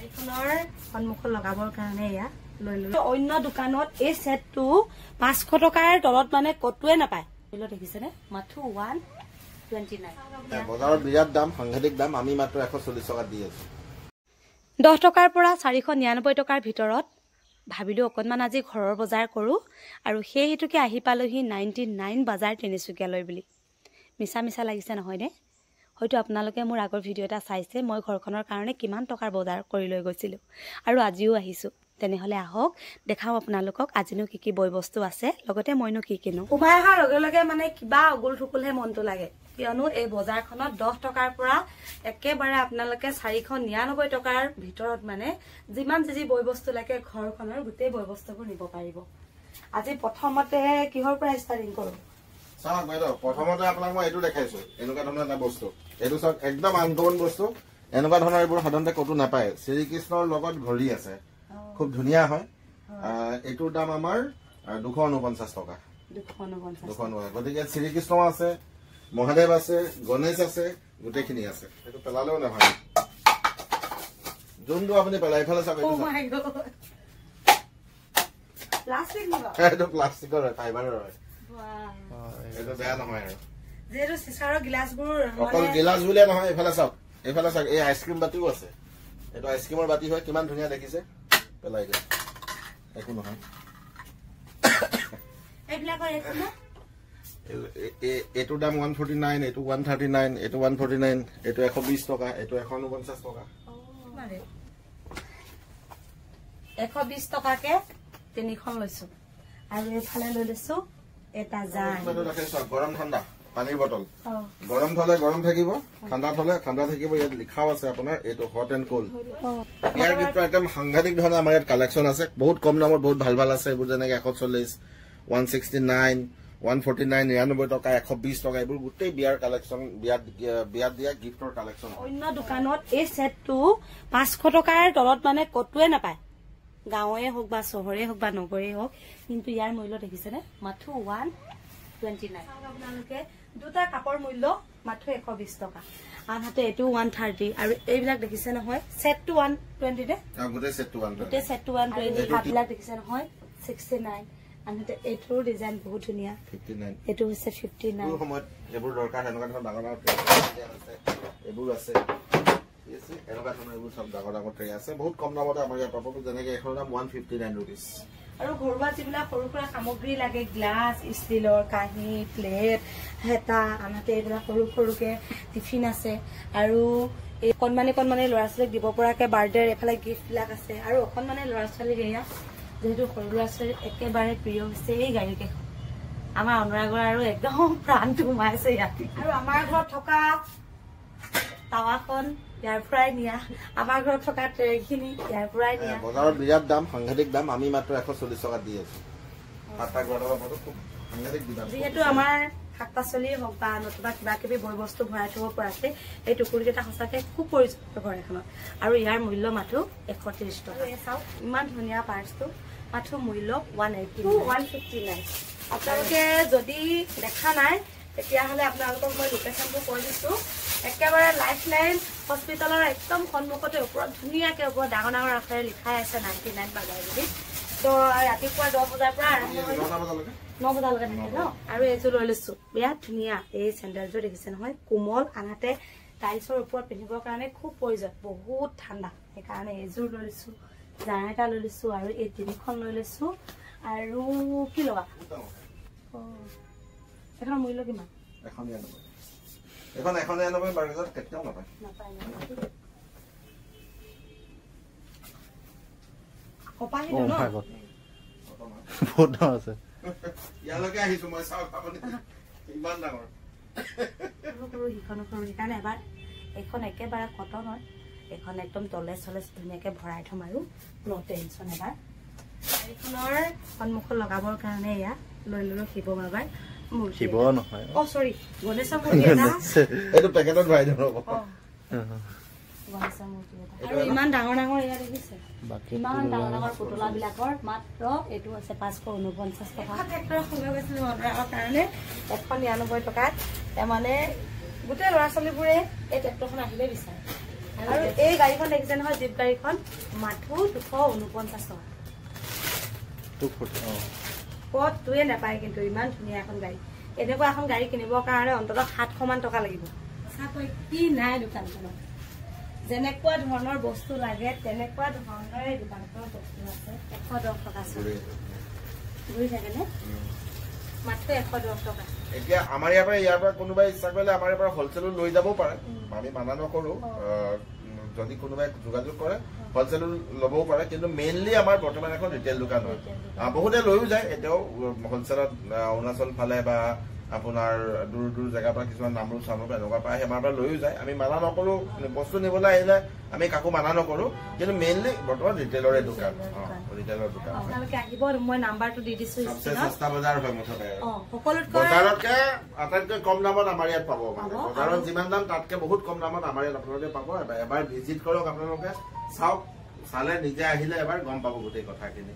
শাড়ীখনৰ সন্মুখত লগাবৰ কাৰণে এয়া লৈ ললো। অন্য দোকানত এই সেটটো 500 টকাৰ তলত মানে কতোৱে নাপায়। এলো দেখিছেনে মাথু 129 বজাৰত বিৰাট দাম সাংঘাতিক দাম আমি মাত্ৰ 140 টকা দি আছো 10 টকাৰ পৰা 499 টকাৰ ভিতৰত ভাবিলো অকনমান আজি ঘৰৰ বজাৰ কৰো আৰু সেই হেতুকে আহি পালোহি 99 বজাৰ তিনিচুকীয়ালৈ বুলি মিছা মিছা লাগিছে নহয় নে হয়তো আপোনালোকে মোৰ আগৰ ভিডিও এটা চাইছে মই ঘৰখনৰ কাৰণে কিমান টকাৰ বজাৰ কৰি লৈ গৈছিলো আৰু আজিও আহিছো তেনেহলে আহক দেখাও আপোনালোকক আজিনো কি কি বয় বস্তু আছে লগতে মইনো কি কিনো উমাই অহাৰ লগে লগে মানে কিবা অগুল ঠুকুলহে মনটো লাগে কিয়নো এই বজাৰখনত 10 টকাৰ পৰা একেবাৰে আপোনালোকে 499 টকাৰ ভিতৰত মানে যিমান যি বয় বস্তু লাগে ঘৰখনৰ গোটেই বয় বস্তুবোৰ নিব পাৰিব আজি প্ৰথমতে কিহৰ পৰা ষ্টাৰ্টিং কৰো চাওক বাইদেউ প্ৰথমতে আপোনাক মই এইটো দেখাইছো এনেকুৱা ধৰণৰ এটা বস্তু এইটো চাওক একদম আনকমন বস্তু এনেকুৱা ধৰণৰ এইবোৰ সাধাৰণতে কতো নাপায় শ্ৰীকৃষ্ণৰ লগত ঘড়ী আছে খুব ধুনীয়া হয় এইটোৰ দাম আমাৰ 249 টকা 249 গতিকে শ্ৰীকৃষ্ণ আছে মহাদেৱ আছে গণেশ আছে গোটেইখিনি আছে এইটো পেলালেও নহয় যোনটো আপুনি পেলাই ইফালে চাওক এইটো প্লাষ্টিকৰ হয় ফাইবাৰৰ হয় এইটো বেয়া নহয় আৰু যেটো চিচাৰৰ গ্লাছবোৰ অকল গ্লাছ বুলিয়ে নহয় এইফালে চাওক এই আইচক্ৰীম বাতিও আছে এইটো আইচক্ৰীমৰ বাতি হয় কিমান ধুনীয়া দেখিছে পেলাই দিয়া একো নহয় এইটোৰ দাম 149 এইটো 139 এইটো 149 এইটো 120 টকা এইটো 149 টকা 120 টকাকে তিনিখন লৈছো আৰু এফালে লৈ লৈছো এটা জাৰ গৰম ঠাণ্ডা পানীৰ বটল গৰম থলে গৰম থাকিব ঠাণ্ডা থলে ঠাণ্ডা থাকিব ইয়াত লিখাও আছে আপোনাৰ এইটো হট এণ্ড কোল্ড ইয়াৰ ভিতৰত একদম সাংঘাতিক ধৰণৰ আমাৰ ইয়াত কালেকশ্যন আছে বহুত কম দামত বহুত ভাল ভাল আছে এইবোৰ যেনেকে 140 169 149 99 টকা 120 টকা এইবোৰ গোটেই বিয়াৰ কালেকশ্যন বিয়াত দিয়া গিফ্টৰ কালেকশ্যন অন্য দোকানত এই সেটটো 500 টকাৰ তলত মানে কতোৱে নাপায় গাঁৱে হোক বা চহৰে হোক বা নগৰে হোক কিন্তু ইয়াৰ মূল্য দেখিছেনে মাথু 129 আপোনালোকে দুটা কাপৰ মূল্য মাথু 120 টকা আনহাতে এটো 130 আৰু এইবিলাক দেখিছে নহয় সেটটো 120 দে গোটেই সেটটো 120 গোটেই সেটটো 120 হাতবিলাক দেখিছে নহয় 69 আনহাতে এটোৰ ডিজাইন বহুত ধুনীয়া 59 এটো হৈছে 59 এই সময়ত এইবোৰ দৰকাৰ এনেকুৱা ধৰণৰ ডাঙৰ ডাঙৰ আছে এইবোৰ আছে এনেকুৱা ধৰণৰ এইবোৰ সব ডাঙৰ ডাঙৰ ট্ৰে আছে বহুত কম দামতে আমাৰ ইয়াত পাব যেনেকে এখন দাম 159 rupees আৰু ঘৰুৱা যিবিলাক সৰু সুৰা সামগ্ৰী লাগে গ্লাছ ষ্টিলৰ কাঁহী প্লেট হেতা আনহাতে এইবিলাক সৰু সৰুকে টিফিন আছে আৰু এই কণমানি ল'ৰা ছোৱালীক দিব পৰাকে বাৰ্থডেৰ এফালে গিফ্ট বিলাক আছে আৰু অকণমানি ল'ৰা ছোৱালীক এয়া যেহেতু সৰু ল'ৰা ছোৱালীৰ একেবাৰে প্ৰিয় হৈছে এই গাড়ী কেইখন আমাৰ অনুৰাগৰ আৰু একদম প্ৰাণটো সোমাইছে ইয়াতে আৰু আমাৰ ঘৰত থকা টাৱাখন ইয়াৰ পৰাই নিয়া আমাৰ ঘৰত থকা ট্ৰেখিনি ইয়াৰ পৰাই নিয়া বজাৰত বিৰাট দাম সাংঘাতিক দাম আমি মাত্ৰ 140 টকা দি আছো সাতটা ঘৰৰ পৰা খুব সাংঘাতিক দাম যেহেতু আমাৰ শাক পাচলি হওক বা নতুবা কিবা কিবি বয় বস্তু ভৰাই থব পৰাকে এই টুকুৰিকেইটা সঁচাকে খুব প্ৰয়োজন ঘৰ এখনত আৰু ইয়াৰ মূল্য মাথো 130 টকা চাওক ইমান ধুনীয়া পাৰ্চটো মাথো মূল্য 159 আপোনালোকে যদি দেখা নাই তেতিয়াহ'লে আপোনালোকক মই লোকেশ্যনটো কৈ দিছো একেবাৰে লাইফলাইন হস্পিটেলৰ একদম সন্মুখতে ওপৰত ধুনীয়াকে ওপৰত ডাঙৰ ডাঙৰ আখৰেৰে লিখাই আছে 99 বজাৰ বুলি তো ৰাতিপুৱা 10 বজাৰ পৰা আৰম্ভ হৈ 9 বজালৈকে থাকে ন আৰু এইযোৰ লৈ লৈছো বিৰাট ধুনীয়া এই চেণ্ডেলযোৰ দেখিছে নহয় কোমল আনহাতে টাইলছৰ ওপৰত পিন্ধিবৰ কাৰণে খুব প্ৰয়োজন বহুত ঠাণ্ডা সেইকাৰণে এইযোৰ লৈ লৈছো জাৰ এটা লৈ লৈছো আৰু এই তিনিখন লৈ লৈছো আৰু কি লগা এখনৰ মূল্য কিমান এখন 199 বাৰগজত কেতিয়াও নাপায় কপাহিটো ন বহুত দাম আছে ইয়ালৈকে আহিছো মই চাওক আপুনি ইমান ডাঙৰ সেইকাৰণে এবাৰ এখন একেবাৰে কটন হয় এখন একদম তলে চলে ধুনীয়াকে ভৰাই থম আৰু নো টেনচন এবাৰ গাড়ীখনৰ সন্মুখত লগাবৰ কাৰণে এয়া লৈ ললো শিৱ বাবাৰ শিৱ নহয় সৰি গণেশৰ মূৰ্তি এটা এইটো পেকেটত ভৰাই দিম ৰ'ব গণেশৰ মূৰ্তি এটা আৰু ইমান ডাঙৰ ডাঙৰ এয়া দেখিছে ইমান ডাঙৰ ডাঙৰ পুতলাবিলাকৰ মাত্ৰ এইটো আছে 549 টকা ট্ৰেক্টৰ শুনা গৈছিলো অৰ্ডাৰৰ কাৰণে 199 টকাত মানে গোটেই ল'ৰা ছোৱালীবোৰে এই ট্ৰেক্টৰখন আহিলে বিচাৰে আৰু এই গাড়ীখন দেখিছে নহয় জীপ গাড়ীখন মাথো 249 টকা কতটোৱে নাপায় কিন্তু ইমান ধুনীয়া এখন গাড়ী এনেকুৱা এখন গাড়ী কিনিবৰ কাৰণে অন্ততঃ 700 মান টকা লাগিব চাকৈ কি নাই দোকানখনত যেনেকুৱা ধৰণৰ বস্তু লাগে তেনেকুৱা ধৰণৰ এই দোকানখনত বস্তু আছে 110 টকা ঘূৰি থাকে নে মাত্ৰ 110 টকা এতিয়া আমাৰ ইয়াৰ পৰা কোনোবাই ইচ্ছা কৰিলে আমাৰ ইয়াৰ পৰা হলচেলো লৈ যাবও পাৰে আমি মানা নকৰো যদি কোনোবাই যোগাযোগ কৰে হলচেলো ল'বও পাৰে কিন্তু মেইনলি আমাৰ বৰ্তমান এখন ৰিটেইল দোকান হয় বহুতে লৈও যায় এতিয়াও হলচেলত অৰুণাচল ফালে বা আপোনাৰ দূৰ দূৰ জেগাৰ পৰা কিছুমান নামৰূপ চামৰূপ এনেকুৱা পৰা আহে আমাৰ পৰা লৈও যায় আমি মানা নকৰো বস্তু নিবলৈ আহিলে আমি কাকো মানা নকৰো কিন্তু মেইনলি বৰ্তমান ৰিটেইলৰে দোকান ৰিটেইলৰ দোকান আপোনালোকে আহিব মই নাম্বাৰটো দি দিছো সবচে সস্তা বজাৰ হয় মুঠতে সকলোতকৈ বজাৰতকে আটাইতকৈ কম দামত আমাৰ ইয়াত পাব মানে বজাৰত যিমান দাম তাতকে বহুত কম দামত আমাৰ ইয়াত আপোনালোকে পাব এবাৰ ভিজিট কৰক আপোনালোকে চাওক চালে নিজে আহিলে এবাৰ গম পাব গোটেই কথাখিনি